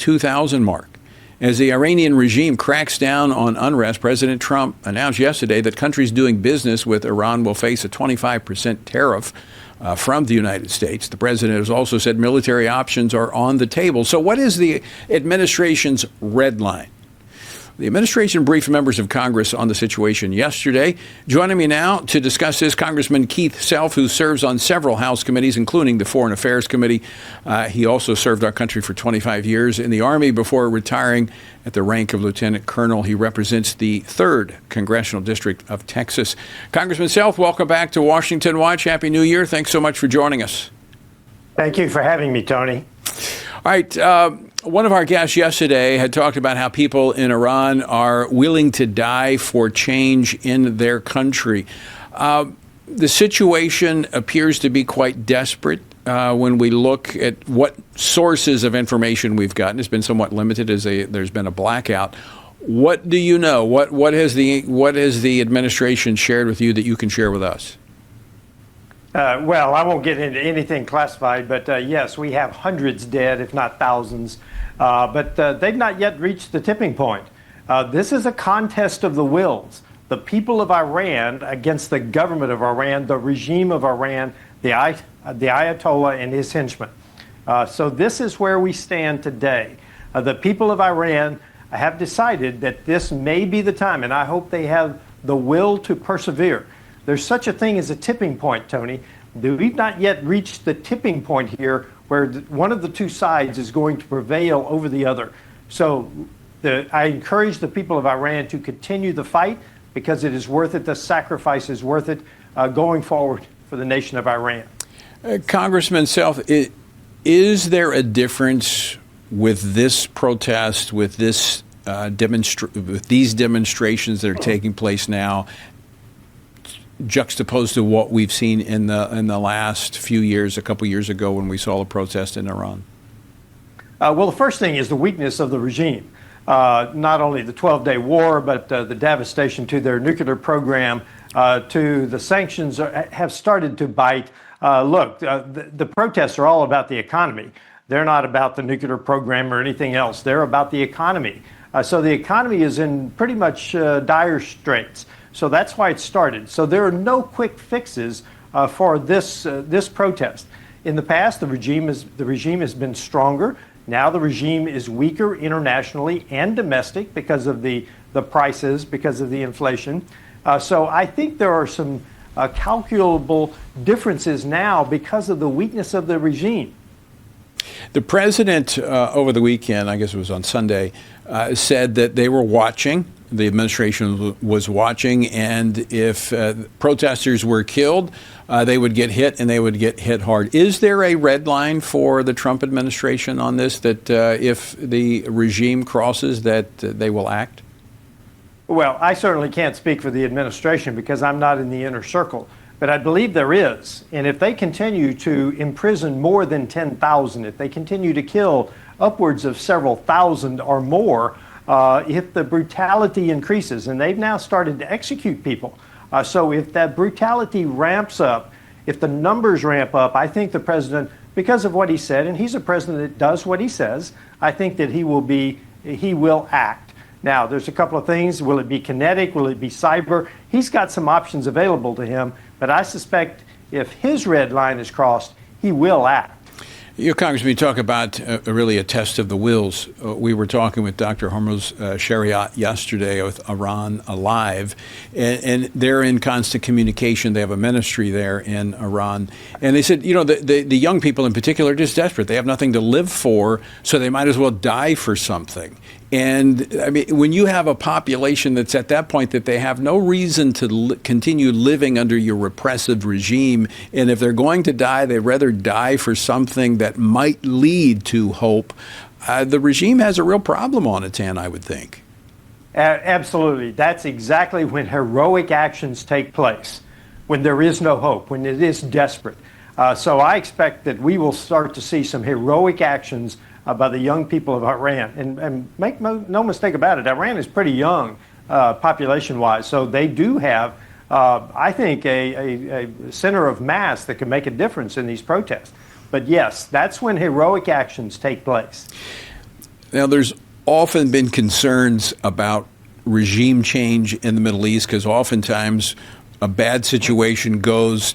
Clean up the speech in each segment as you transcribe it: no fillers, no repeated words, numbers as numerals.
2,000 mark. As the Iranian regime cracks down on unrest, President Trump announced yesterday that countries doing business with Iran will face a 25% tariff from the United States. The president has also said military options are on the table. So what is the administration's red line? The administration briefed members of Congress on the situation yesterday. Joining me now to discuss this, Congressman Keith Self, who serves on several House committees, including the Foreign Affairs Committee. He also served our country for 25 years in the Army before retiring at the rank of Lieutenant Colonel. He represents the 3rd Congressional District of Texas. Congressman Self, welcome back to Washington Watch. Happy New Year. Thanks so much for joining us. Thank you for having me, Tony. All right. One of our guests yesterday had talked about how people in Iran are willing to die for change in their country. The situation appears to be quite desperate when we look at what sources of information we've gotten. It's been somewhat limited as there's been a blackout. What do you know? What has the administration shared with you that you can share with us? Well, I won't get into anything classified, but yes, we have hundreds dead, if not thousands. But they've not yet reached the tipping point. This is a contest of the wills. The people of Iran against the government of Iran, the regime of Iran, the Ayatollah and his henchmen. So this is where we stand today. The people of Iran have decided that this may be the time, and I hope they have the will to persevere. There's such a thing as a tipping point, Tony. We've not yet reached the tipping point here where one of the two sides is going to prevail over the other. So I encourage the people of Iran to continue the fight because it is worth it. The sacrifice is worth it going forward for the nation of Iran. Congressman Self, is there a difference with this protest, with this with these demonstrations that are taking place now, juxtaposed to what we've seen in the last few years, a couple years ago when we saw a protest in Iran? Well, the first thing is the weakness of the regime. Not only the 12-day war, but the devastation to their nuclear program, to the sanctions have started to bite. Look, the protests are all about the economy. They're not about the nuclear program or anything else. They're about the economy. So the economy is in pretty much dire straits. So that's why it started. So there are no quick fixes for this protest. In the past, the regime has been stronger. Now the regime is weaker internationally and domestic because of the prices, because of the inflation. So I think there are some calculable differences now because of the weakness of the regime. The president over the weekend, I guess it was on Sunday, said that they were watching. The administration was watching, and if protesters were killed, they would get hit, and they would get hit hard. Is there a red line for the Trump administration on this, that if the regime crosses, that they will act? Well, I certainly can't speak for the administration because I'm not in the inner circle, but I believe there is. And if they continue to imprison more than 10,000, if they continue to kill upwards of several thousand or more, if the brutality increases, and they've now started to execute people. So if that brutality ramps up, if the numbers ramp up, I think the president, because of what he said, and he's a president that does what he says, I think that he will act. Now, there's a couple of things. Will it be kinetic? Will it be cyber? He's got some options available to him, but I suspect if his red line is crossed, he will act. You know, Congressman, you talk about really a test of the wills. We were talking with Dr. Hormuz Shariat yesterday with Iran Alive, and they're in constant communication. They have a ministry there in Iran. And they said, you know, the young people in particular are just desperate. They have nothing to live for, so they might as well die for something. And I mean, when you have a population that's at that point that they have no reason to continue living under your repressive regime, and if they're going to die, they'd rather die for something that might lead to hope, the regime has a real problem on its hand, I would think. Absolutely. That's exactly when heroic actions take place, when there is no hope, when it is desperate. So I expect that we will start to see some heroic actions by the young people of Iran. And make no mistake about it, Iran is pretty young population-wise, so they do have, I think, a center of mass that can make a difference in these protests. But yes, that's when heroic actions take place. Now, there's often been concerns about regime change in the Middle East because oftentimes a bad situation goes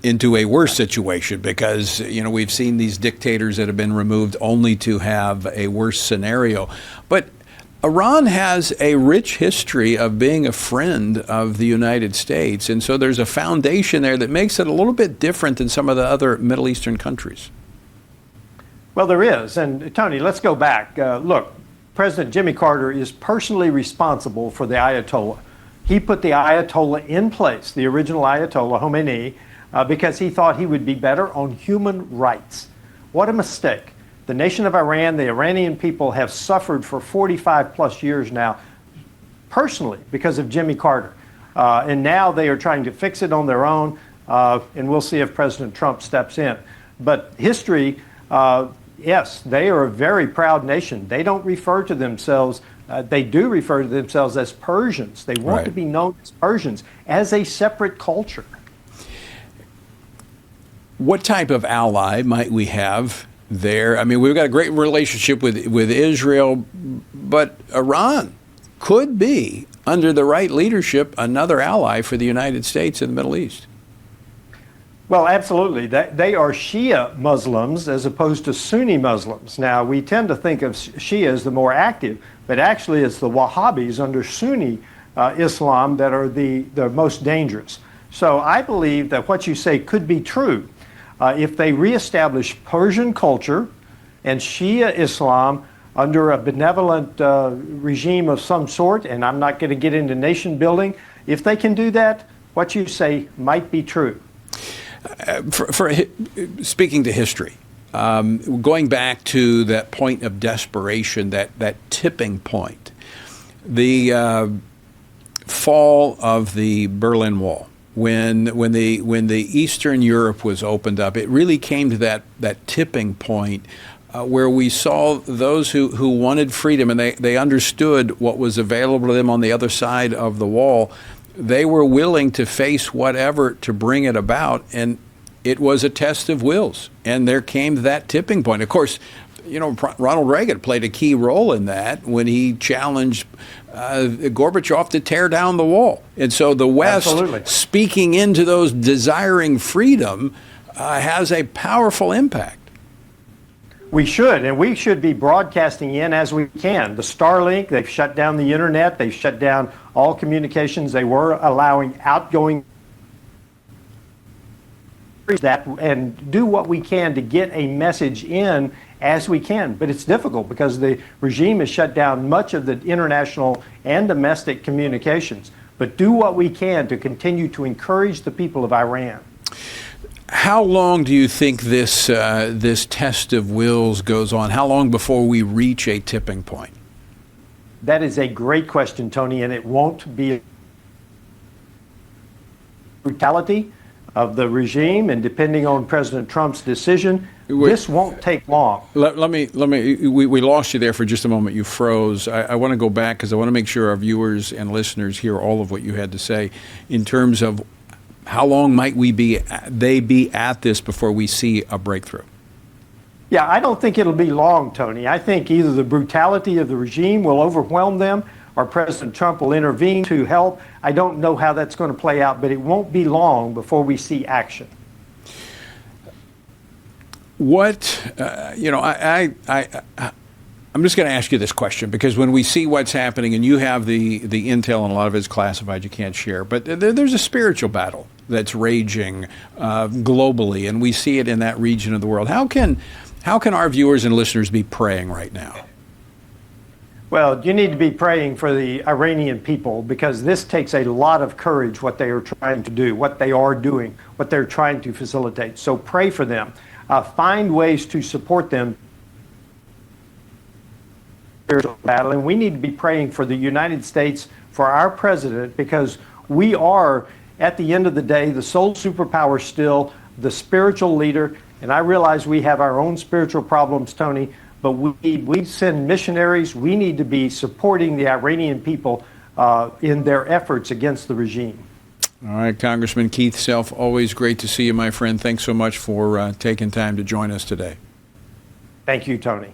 into a worse situation because, we've seen these dictators that have been removed only to have a worse scenario. But Iran has a rich history of being a friend of the United States, and so there's a foundation there that makes it a little bit different than some of the other Middle Eastern countries. Well, there is. And Tony, let's go back. Look, President Jimmy Carter is personally responsible for the Ayatollah. He put the Ayatollah in place, the original Ayatollah Khomeini, because he thought he would be better on human rights. What a mistake. The nation of Iran, the Iranian people have suffered for 45 plus years now, personally, because of Jimmy Carter. And now they are trying to fix it on their own, and we'll see if President Trump steps in. But history, yes, they are a very proud nation. They don't refer to themselves, they do refer to themselves as Persians. They want to be known as Persians, as a separate culture. What type of ally might we have there? I mean, we've got a great relationship with Israel, but Iran could be, under the right leadership, another ally for the United States in the Middle East. Well, absolutely. They are Shia Muslims as opposed to Sunni Muslims. Now, we tend to think of Shia as the more active, but actually it's the Wahhabis under Sunni Islam that are the most dangerous. So I believe that what you say could be true. If they reestablish Persian culture and Shia Islam under a benevolent regime of some sort, and I'm not going to get into nation building, if they can do that, what you say might be true. Speaking to history, going back to that point of desperation, that tipping point, the fall of the Berlin Wall, when the Eastern Europe was opened up, it really came to that tipping point where we saw those who wanted freedom and they understood what was available to them on the other side of the wall. They were willing to face whatever to bring it about, and it was a test of wills. And there came that tipping point. Of course, Ronald Reagan played a key role in that when he challenged Gorbachev to tear down the wall. And so the West, speaking into those desiring freedom, has a powerful impact. We should, and we should be broadcasting in as we can. The Starlink, they've shut down the internet, they've shut down all communications. They were allowing outgoing that and do what we can to get a message in as we can. But it's difficult because the regime has shut down much of the international and domestic communications. But do what we can to continue to encourage the people of Iran. How long do you think this test of wills goes on? How long before we reach a tipping point? That is a great question, Tony, and it won't be brutality of the regime, and depending on President Trump's decision, this won't take long. We lost you there for just a moment. You froze. I want to go back because I want to make sure our viewers and listeners hear all of what you had to say in terms of how long might they be at this before we see a breakthrough? Yeah, I don't think it'll be long, Tony. I think either the brutality of the regime will overwhelm them or President Trump will intervene to help. I don't know how that's going to play out, but it won't be long before we see action. I'm just going to ask you this question because when we see what's happening, and you have the intel, and a lot of it's classified, you can't share, but there's a spiritual battle that's raging globally, and we see it in that region of the world. How can our viewers and listeners be praying right now? Well, you need to be praying for the Iranian people because this takes a lot of courage, what they are trying to do, what they are doing, what they're trying to facilitate. So pray for them. Find ways to support them. Battle, and we need to be praying for the United States, for our president, because we are, at the end of the day, the sole superpower still, the spiritual leader. And I realize we have our own spiritual problems, Tony, but we send missionaries. We need to be supporting the Iranian people in their efforts against the regime. All right, Congressman Keith Self, always great to see you, my friend. Thanks so much for taking time to join us today. Thank you, Tony.